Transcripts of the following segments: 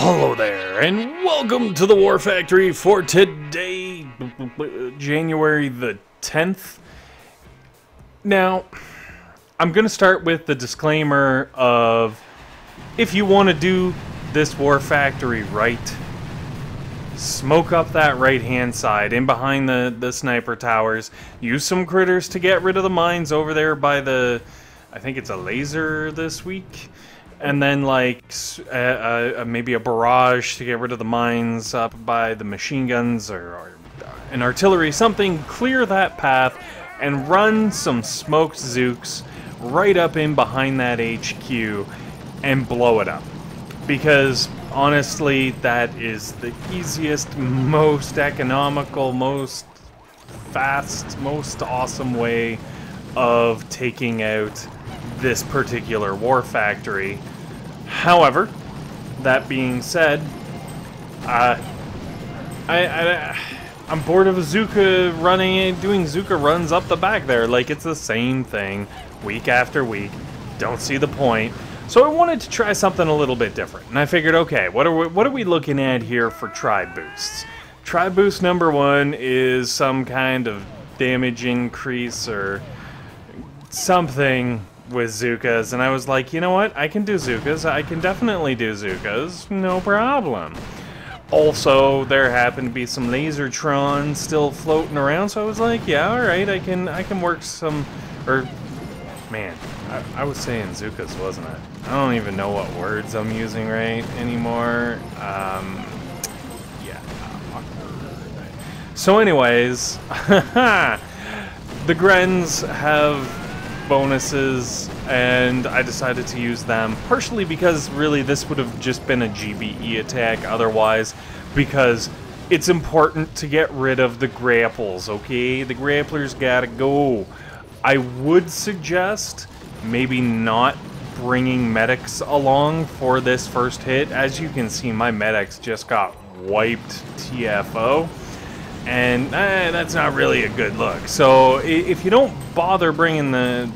Hello there, and welcome to the War Factory for today, January the 10th. Now, I'm going to start with the disclaimer of, if you want to do this War Factory right, smoke up that right-hand side, in behind the sniper towers. Use some critters to get rid of the mines over there by the, I think it's a laser this week. And then, like, maybe a barrage to get rid of the mines up by the machine guns or an artillery, something. Clear that path and run some smoked Zooks right up in behind that HQ and blow it up. Because, honestly, that is the easiest, most economical, most fast, most awesome way of taking out this particular war factory. However, that being said, I'm bored of a Zooka doing Zooka runs up the back there. Like, it's the same thing week after week. Don't see the point. So I wanted to try something a little bit different, and I figured, okay, what are we looking at here for tribe boosts? Tribe boost number one is some kind of damage increase or something with Zookas, and I was like, you know what, I can do Zookas, I can definitely do Zookas, no problem. Also, there happened to be some Lasertron still floating around, so I was like, yeah, alright, I can work some, or, man, I was saying Zookas, wasn't I? I don't even know what words I'm using right anymore, yeah, awkward. So anyways, the Grens have bonuses, and I decided to use them partially because really this would have just been a GBE attack otherwise, because it's important to get rid of the grapples, okay? The grapplers gotta go. I would suggest maybe not bringing medics along for this first hit. As you can see, my medics just got wiped TFO. And that's not really a good look. So if you don't bother bringing the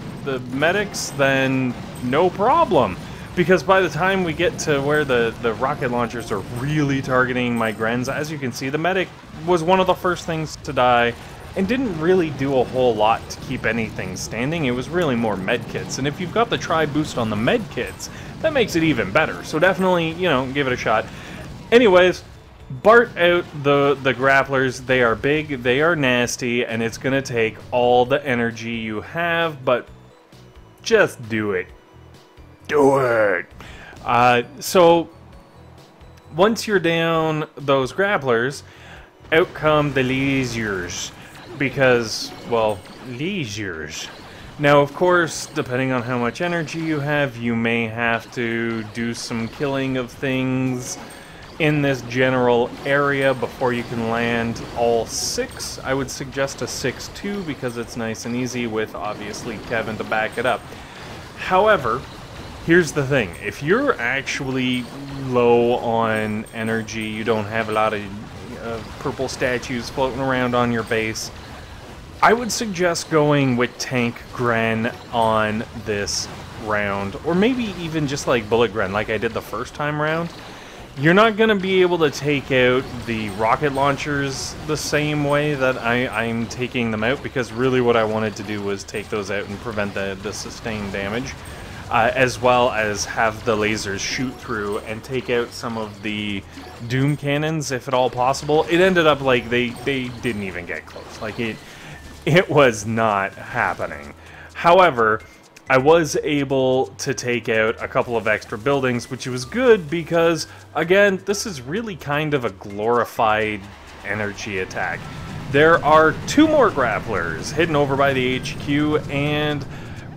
medics, then no problem. Because by the time we get to where the rocket launchers are really targeting my Grens, as you can see, the medic was one of the first things to die and didn't really do a whole lot to keep anything standing. It was really more medkits. And if you've got the tribe boost on the medkits, that makes it even better. So definitely, you know, give it a shot. Anyways, Bart out the grapplers. They are big, they are nasty, and it's gonna take all the energy you have, but just do it. Do it! So, once you're down those grapplers, out come the lasers. Because, well, lasers. Now, of course, depending on how much energy you have, you may have to do some killing of things in this general area before you can land all 6. I would suggest a 6-2 because it's nice and easy with, obviously, Kevin to back it up. However, here's the thing. If you're actually low on energy, you don't have a lot of purple statues floating around on your base, I would suggest going with Tank Gren on this round. Or maybe even just like Bullet Gren like I did the first time round. You're not going to be able to take out the rocket launchers the same way that I'm taking them out, because really what I wanted to do was take those out and prevent the sustained damage, as well as have the lasers shoot through and take out some of the doom cannons, if at all possible. It ended up like they didn't even get close. Like, it was not happening. However, I was able to take out a couple of extra buildings, which was good because, again, this is really kind of a glorified energy attack. There are 2 more grapplers hidden over by the HQ, and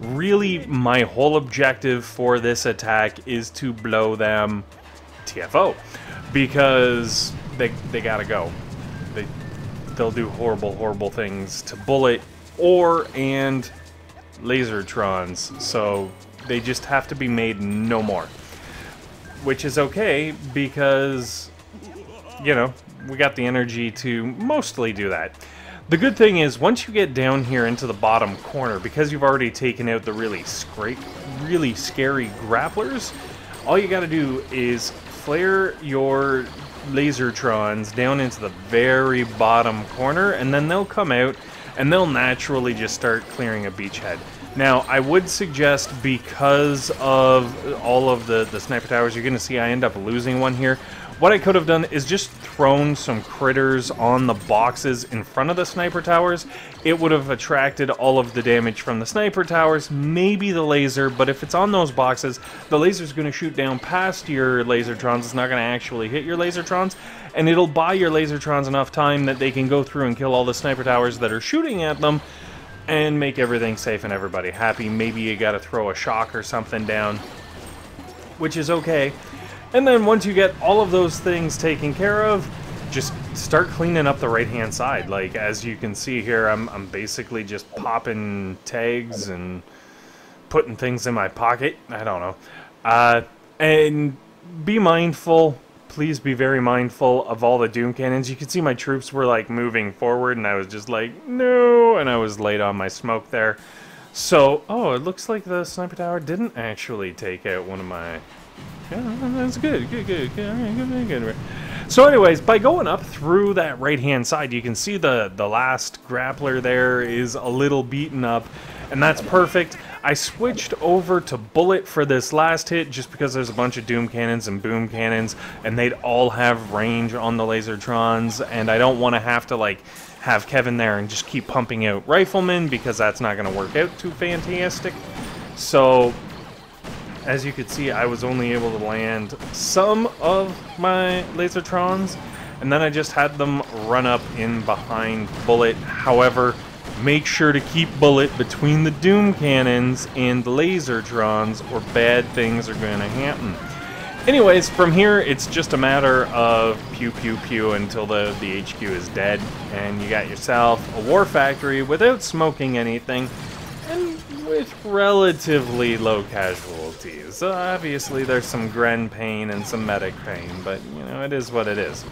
really my whole objective for this attack is to blow them TFO, because they gotta go. They'll do horrible, horrible things to Bullet and Lasertrons, so they just have to be made no more. Which is okay, because, you know, we got the energy to mostly do that. The good thing is, once you get down here into the bottom corner, because you've already taken out the really scary grapplers, all you gotta do is flare your Lasertrons down into the very bottom corner, and then they'll come out and they'll naturally just start clearing a beachhead. Now, I would suggest, because of all of the sniper towers, you're going to see I end up losing one here. What I could have done is just thrown some critters on the boxes in front of the sniper towers. It would have attracted all of the damage from the sniper towers, maybe the laser, but if it's on those boxes, the laser's going to shoot down past your Lasertrons. It's not going to actually hit your Lasertrons, and it'll buy your Lasertrons enough time that they can go through and kill all the sniper towers that are shooting at them, and make everything safe and everybody happy. Maybe you gotta throw a shock or something down, which is okay. And then once you get all of those things taken care of, just start cleaning up the right-hand side. Like, as you can see here, I'm basically just popping tags and putting things in my pocket. I don't know. And be mindful. Please be very mindful of all the Doom Cannons. You can see my troops were like moving forward, and I was just like, no, and I was late on my smoke there. So, oh, it looks like the sniper tower didn't actually take out one of my... Yeah, that's good. So anyways, by going up through that right-hand side, you can see the last grappler there is a little beaten up, and that's perfect. I switched over to bullet for this last hit just because there's a bunch of Doom Cannons and Boom Cannons, and they'd all have range on the Lasertrons, and I don't want to have to, like, have Kevin there and just keep pumping out Riflemen, because that's not going to work out too fantastic. So, as you can see, I was only able to land some of my Lasertrons, and then I just had them run up in behind bullet. However, make sure to keep bullet between the Doom Cannons and the Lasertrons, or bad things are going to happen. Anyways, from here, it's just a matter of pew pew pew until the HQ is dead, and you got yourself a war factory without smoking anything, and with relatively low casualties. Obviously, there's some Gren pain and some medic pain, but, you know, it is what it is.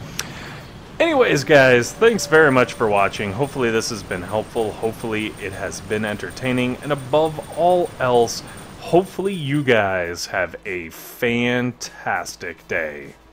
Anyways, guys, thanks very much for watching. Hopefully this has been helpful. Hopefully it has been entertaining. And above all else, hopefully you guys have a fantastic day.